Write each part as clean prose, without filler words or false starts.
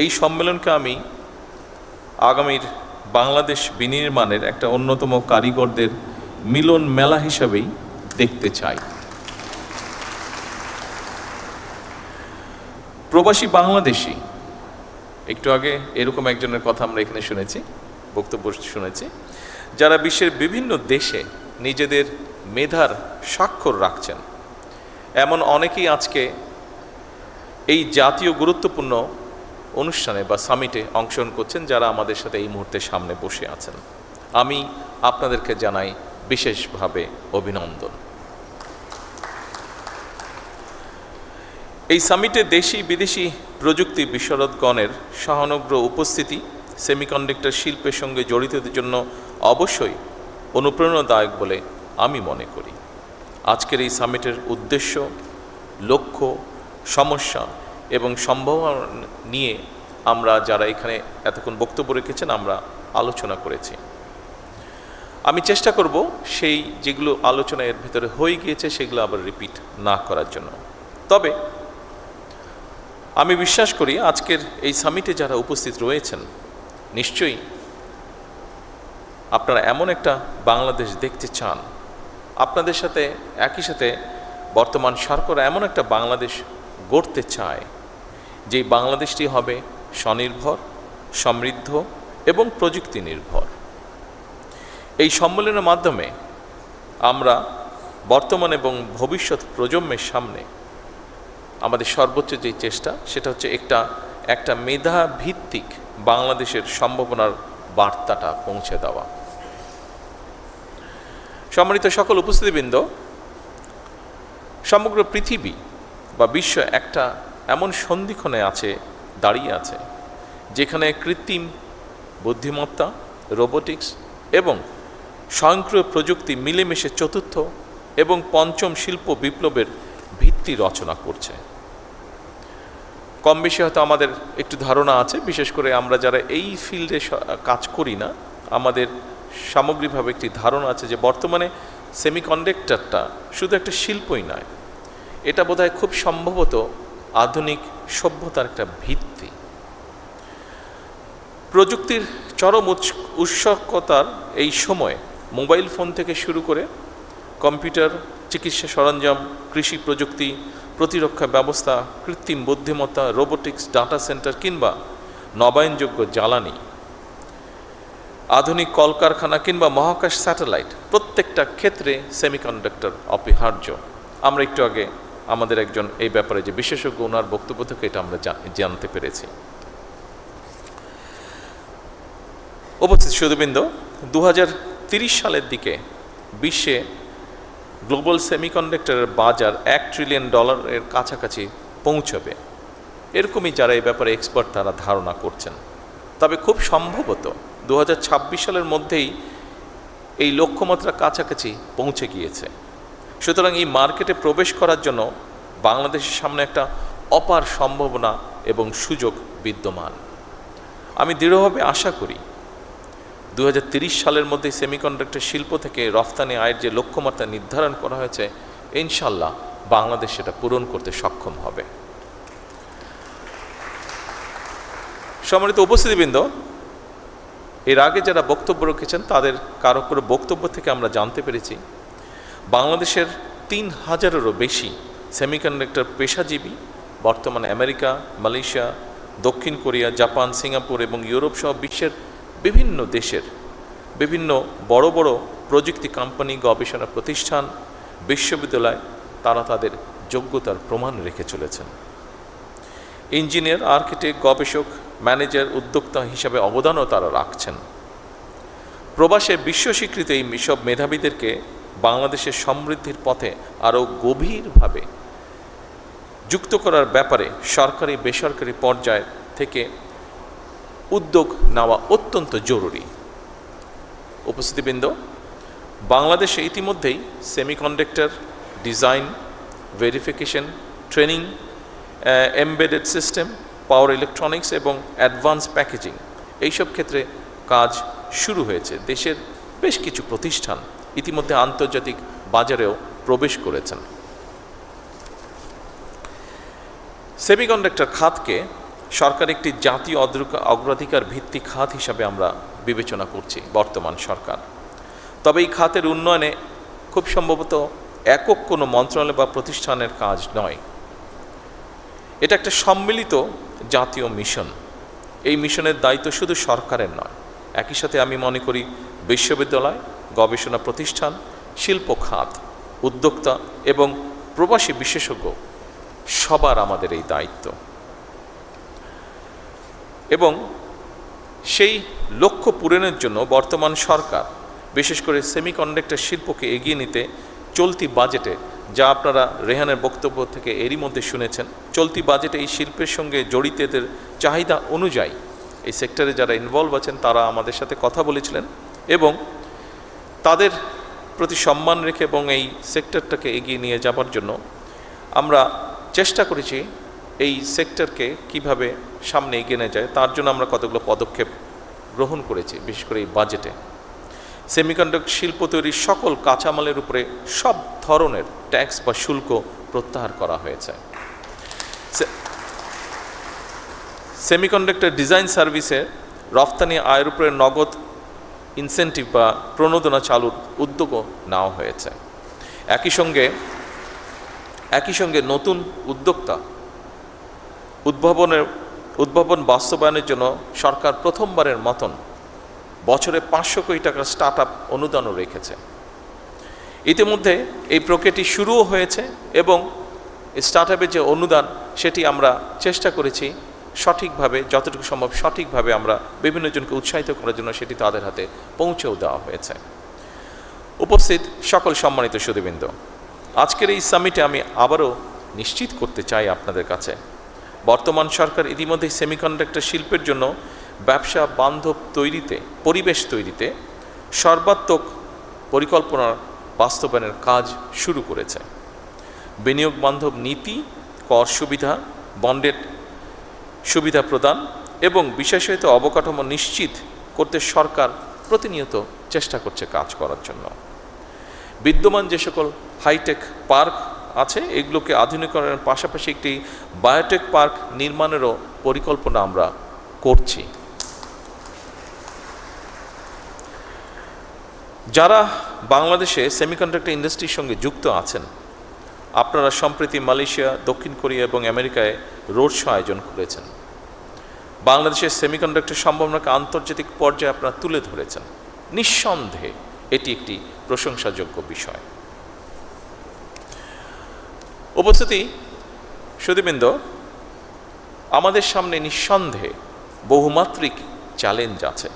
এই সম্মেলনকে আমি আগামীর বাংলাদেশ বিনির্মাণের একটা অন্যতম কারিগরদের মিলন মেলা হিসাবেই দেখতে চাই। প্রবাসী বাংলাদেশি, একটু আগে এরকম একজনের কথা আমরা এখানে শুনেছি, বক্তব্য শুনেছি, যারা বিশ্বের বিভিন্ন দেশে নিজেদের মেধার স্বাক্ষর রাখছেন, এমন অনেকেই আজকে এই জাতীয় গুরুত্বপূর্ণ অনুষ্ঠানে বা সামিটে অংশগ্রহণ করছেন, যারা আমাদের সাথে এই মুহূর্তে সামনে বসে আছেন। আমি আপনাদেরকে জানাই বিশেষভাবে অভিনন্দন। এই সামিটে দেশি বিদেশি প্রযুক্তি বিশারদগণের সহানুগ্র উপস্থিতি সেমিকন্ডাক্টর শিল্পের সঙ্গে জড়িতদের জন্য অবশ্যই অনুপ্রেরণাদায়ক বলে আমি মনে করি। আজকের এই সামিটের উদ্দেশ্য, লক্ষ্য, সমস্যা এবং সম্ভাবনা নিয়ে আমরা যারা এখানে এতক্ষণ বক্তব্য রেখেছেন আমরা আলোচনা করেছি। আমি চেষ্টা করব সেই যেগুলো আলোচনা এর ভিতরে হয়ে গিয়েছে সেগুলো আবার রিপিট না করার জন্য। তবে আমি বিশ্বাস করি আজকের এই সামিটে যারা উপস্থিত রয়েছেন নিশ্চয়ই আপনারা এমন একটা বাংলাদেশ দেখতে চান, আপনাদের সাথে একই সাথে বর্তমান সরকার এমন একটা বাংলাদেশ গড়তে চায় যে বাংলাদেশটি হবে স্বনির্ভর, সমৃদ্ধ এবং প্রযুক্তি নির্ভর। এই সম্মেলনের মাধ্যমে আমরা বর্তমান এবং ভবিষ্যৎ প্রজন্মের সামনে আমাদের সর্বোচ্চ যে চেষ্টা সেটা হচ্ছে একটা মেধা ভিত্তিক বাংলাদেশের সম্ভাবনার বার্তাটা পৌঁছে দেওয়া। সম্মানিত সকল উপস্থিতিবৃন্দ, সমগ্র পৃথিবী বা বিশ্ব একটা এমন সন্ধিক্ষণে দাঁড়িয়ে আছে যেখানে কৃত্রিম বুদ্ধিমত্তা, রোবোটিক্স এবং স্বয়ংক্রিয় প্রযুক্তি মিলেমিশে চতুর্থ এবং পঞ্চম শিল্প বিপ্লবের ভিত্তি রচনা করছে। কম বেশি হয়তো আমাদের একটু ধারণা আছে, বিশেষ করে আমরা যারা এই ফিল্ডে কাজ করি না, আমাদের সামগ্রিকভাবে একটি ধারণা আছে যে বর্তমানে সেমিকন্ডাক্টরটা শুধু একটা শিল্পই নয়, এটা বোধহয় খুব সম্ভবত আধুনিক সভ্যতার একটা ভিত্তি। প্রযুক্তির চরম উৎসকতার এই সময়ে মোবাইল ফোন থেকে শুরু করে কম্পিউটার, চিকিৎসা সরঞ্জাম, কৃষি প্রযুক্তি, প্রতিরক্ষা ব্যবস্থা, কৃত্রিম বুদ্ধিমত্তা, রোবোটিক্স, ডাটা সেন্টার কিংবা নবায়নযোগ্য জ্বালানি, আধুনিক কলকারখানা কিংবা মহাকাশ স্যাটেলাইট, প্রত্যেকটা ক্ষেত্রে সেমিকন্ডাক্টর অপরিহার্য। আমরা একটু আগে আমাদের একজন এই ব্যাপারে যে বিশেষজ্ঞ, ওনার বক্তব্য থেকে এটা আমরা জানতে পেরেছি। উপস্থিত সুধীবৃন্দ, 2030 সালের দিকে বিশ্বে গ্লোবাল সেমিকন্ডাক্টরের বাজার $1 ট্রিলিয়ন কাছাকাছি পৌঁছবে, এরকমই যারা এই ব্যাপারে এক্সপার্ট তারা ধারণা করছেন। তবে খুব সম্ভবত 2026 সালের মধ্যেই এই লক্ষ্যমাত্রা কাছাকাছি পৌঁছে গিয়েছে। সুতরাং এই মার্কেটে প্রবেশ করার জন্য বাংলাদেশের সামনে একটা অপার সম্ভাবনা এবং সুযোগ বিদ্যমান। আমি দৃঢ়ভাবে আশা করি 2030 সালের মধ্যে সেমিকন্ডাক্টর শিল্প থেকে রফতানি আয়ের যে লক্ষ্যমাত্রা নির্ধারণ করা হয়েছে, ইনশাল্লাহ বাংলাদেশ সেটা পূরণ করতে সক্ষম হবে। সম্মানিত উপস্থিতিবৃন্দ, এর আগে যারা বক্তব্য রেখেছেন তাদের কারো কারো বক্তব্য থেকে আমরা জানতে পেরেছি বাংলাদেশের 3000-এরও বেশি সেমিকন্ডাক্টর পেশাজীবী বর্তমানে আমেরিকা, মালয়েশিয়া, দক্ষিণ কোরিয়া, জাপান, সিঙ্গাপুর এবং ইউরোপ সহ বিশ্বের বিভিন্ন দেশের বিভিন্ন বড় বড় প্রযুক্তি কোম্পানি, গবেষণা প্রতিষ্ঠান, বিশ্ববিদ্যালয় তারা তাদের যোগ্যতার প্রমাণ রেখে চলেছেন। ইঞ্জিনিয়ার, আর্কিটেক্ট, গবেষক, ম্যানেজার, উদ্যোক্তা হিসাবে অবদানও তারা রাখছেন। প্রবাসে বিশ্ব স্বীকৃত এই সব মেধাবীদেরকে বাংলাদেশের সমৃদ্ধির পথে আরও গভীরভাবে যুক্ত করার ব্যাপারে সরকারি বেসরকারি পর্যায় থেকে উদ্যোগ নেওয়া অত্যন্ত জরুরি। উপস্থিতিবৃন্দ, বাংলাদেশে ইতিমধ্যেই semiconductor design, verification, training, embedded system, power electronics এবং অ্যাডভান্স প্যাকেজিং এইসব ক্ষেত্রে কাজ শুরু হয়েছে। দেশের বেশ কিছু প্রতিষ্ঠান ইতিমধ্যে আন্তর্জাতিক বাজারেও প্রবেশ করেছেন। সেমিকন্ডাক্টর খাতকে সরকার একটি জাতীয় অগ্রাধিকার ভিত্তিক খাত হিসাবে আমরা বিবেচনা করছি বর্তমান সরকার। তবে এই খাতের উন্নয়নে খুব সম্ভবত একক কোনো মন্ত্রণালয় বা প্রতিষ্ঠানের কাজ নয়, এটা একটা সম্মিলিত জাতীয় মিশন। এই মিশনের দায়িত্ব শুধু সরকারের নয়, একই সাথে আমি মনে করি বিশ্ববিদ্যালয়, গবেষণা প্রতিষ্ঠান, শিল্প খাত, উদ্যোক্তা এবং প্রবাসী বিশেষজ্ঞ সবার আমাদের এই দায়িত্ব। এবং সেই লক্ষ্য পূরণের জন্য বর্তমান সরকার বিশেষ করে সেমিকন্ডাক্টর শিল্পকে এগিয়ে নিতে চলতি বাজেটে, যা আপনারা রেহানের বক্তব্য থেকে এরই মধ্যে শুনেছেন, চলতি বাজেটে এই শিল্পের সঙ্গে জড়িতদের চাহিদা অনুযায়ী এই সেক্টরে যারা ইনভলভ আছেন তারা আমাদের সাথে কথা বলেছিলেন এবং তাদের প্রতি সম্মান রেখে এবং এই সেক্টরটাকে এগিয়ে নিয়ে যাবার জন্য আমরা চেষ্টা করেছি এই সেক্টরকে কিভাবে সামনে এগিয়ে নিয়ে যায় তার জন্য আমরা কতগুলো পদক্ষেপ গ্রহণ করেছি। বিশেষ করে এই বাজেটে সেমিকন্ডাক্টর শিল্প তৈরির সকল কাঁচামালের উপরে সব ধরনের ট্যাক্স বা শুল্ক প্রত্যাহার করা হয়েছে। সেমিকন্ডাক্টর ডিজাইন সার্ভিসে রফতানি আয়ের উপরে নগদ ইনসেন্টিভ বা প্রণোদনা চালুর উদ্যোগও নেওয়া হয়েছে। একই সঙ্গে নতুন উদ্যোক্তা উদ্ভাবন বাস্তবায়নের জন্য সরকার প্রথমবারের মতন বছরে 500 কোটি টাকার স্টার্ট আপ অনুদানও রেখেছে। ইতিমধ্যে এই প্রক্রিয়াটি শুরুও হয়েছে এবং স্টার্ট আপের যে অনুদান সেটি আমরা চেষ্টা করেছি সঠিকভাবে, যতটুকু সম্ভব সঠিকভাবে আমরা বিভিন্ন জনকে উৎসাহিত করার জন্য সেটি তাদের হাতে পৌঁছেও দেওয়া হয়েছে। উপস্থিত সকল সম্মানিত সুধীবৃন্দ, আজকের এই সামিটে আমি আবারও নিশ্চিত করতে চাই আপনাদের কাছে, বর্তমান সরকার ইতিমধ্যেই সেমিকন্ডাক্টর শিল্পের জন্য ব্যবসা বান্ধব তৈরিতে, পরিবেশ তৈরিতে সর্বাত্মক পরিকল্পনার বাস্তবায়নের কাজ শুরু করেছে। বিনিয়োগ বান্ধব নীতি, কর সুবিধা, বন্ডের সুবিধা প্রদান এবং বিশেষায়িত অবকাঠামো নিশ্চিত করতে সরকার প্রতিনিয়ত চেষ্টা করছে কাজ করার জন্য। বিদ্যমান যে সকল হাইটেক পার্ক আছে এগুলোকে আধুনিকরণের পাশাপাশি একটি বায়োটেক পার্ক নির্মাণেরও পরিকল্পনা আমরা করছি। যারা বাংলাদেশে সেমিকন্ডাক্টর ইন্ডাস্ট্রির সঙ্গে যুক্ত আছেন, আপনারা সম্প্রতি মালয়েশিয়া, দক্ষিণ কোরিয়া এবং আমেরিকায় রোড শো আয়োজন করেছেন। বাংলাদেশের সেমিকন্ডাক্টর সম্ভাবনাকে আন্তর্জাতিক পর্যায়ে আপনারা তুলে ধরেছেন। নিঃসন্দেহে এটি একটি প্রশংসাযোগ্য বিষয়। উপস্থিতি সুধীবৃন্দ, আমাদের সামনে নিঃসন্দেহে বহুমাত্রিক চ্যালেঞ্জ আছে।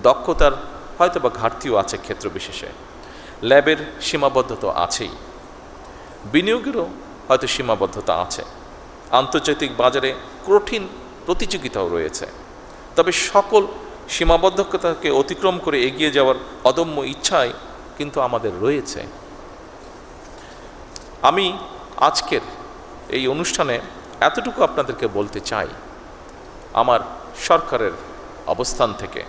দক্ষতার হয়তো বা ঘাটতিও আছে ক্ষেত্র বিশেষে, ল্যাবের সীমাবদ্ধতা আছেই, বিনিয়োগেরও হয়তো সীমাবদ্ধতা আছে, আন্তর্জাতিক বাজারে কঠিন প্রতিযোগিতাও রয়েছে। তবে সকল সীমাবদ্ধতাকে অতিক্রম করে এগিয়ে যাওয়ার অদম্য ইচ্ছাই কিন্তু আমাদের রয়েছে। আমি আজকের এই অনুষ্ঠানে এতটুকু আপনাদেরকে বলতে চাই, আমার সরকারের অবস্থান থেকে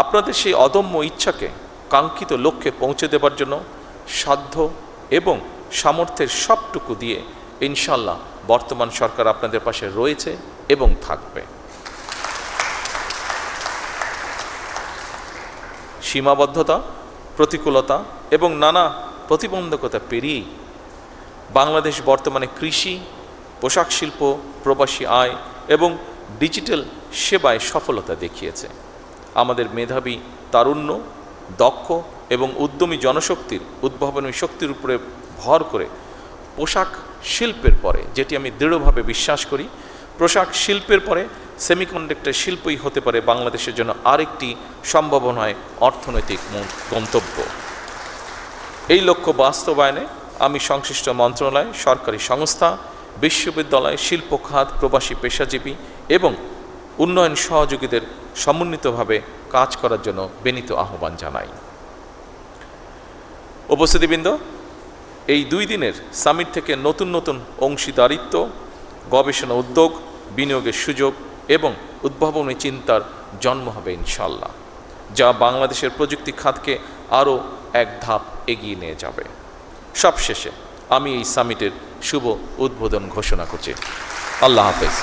আপনাদের সেই অদম্য ইচ্ছাকে কাঙ্ক্ষিত লক্ষ্যে পৌঁছে দেবার জন্য সাধ্য এবং সামর্থ্যের সবটুকু দিয়ে ইনশাল্লাহ বর্তমান সরকার আপনাদের পাশে রয়েছে এবং থাকবে। সীমাবদ্ধতা, প্রতিকূলতা এবং নানা প্রতিবন্ধকতা পেরিয়েই বাংলাদেশ বর্তমানে কৃষি, পোশাক শিল্প, প্রবাসী আয় এবং ডিজিটাল সেবায় সফলতা দেখিয়েছে। আমাদের মেধাবী, তারুণ্য, দক্ষ এবং উদ্যমী জনশক্তির উদ্ভাবনী শক্তির উপরে ভর করে পোশাক শিল্পের পরে, যেটি আমি দৃঢ়ভাবে বিশ্বাস করি, পোশাক শিল্পের পরে সেমিকন্ডাক্টর শিল্পই হতে পারে বাংলাদেশের জন্য আরেকটি সম্ভাবনায় অর্থনৈতিক গন্তব্য। এই লক্ষ্য বাস্তবায়নে আমি সংশ্লিষ্ট মন্ত্রণালয়, সরকারি সংস্থা, বিশ্ববিদ্যালয়, শিল্প খাত, প্রবাসী পেশাজীবী এবং উন্নয়ন সহযোগীদের সমন্বিতভাবে কাজ করার জন্য বিনীত আহ্বান জানাই। উপস্থিতিবৃন্দ, এই 2 দিনের সামিট থেকে নতুন নতুন অংশীদারিত্ব, গবেষণা উদ্যোগ, বিনিয়োগের সুযোগ এবং উদ্ভাবনী চিন্তার জন্ম হবে ইনশাল্লাহ, যা বাংলাদেশের প্রযুক্তি খাতকে আরও এক ধাপ এগিয়ে নিয়ে যাবে। সবশেষে আমি এই সামিটের শুভ উদ্বোধন ঘোষণা করছি। আল্লাহ হাফেজ।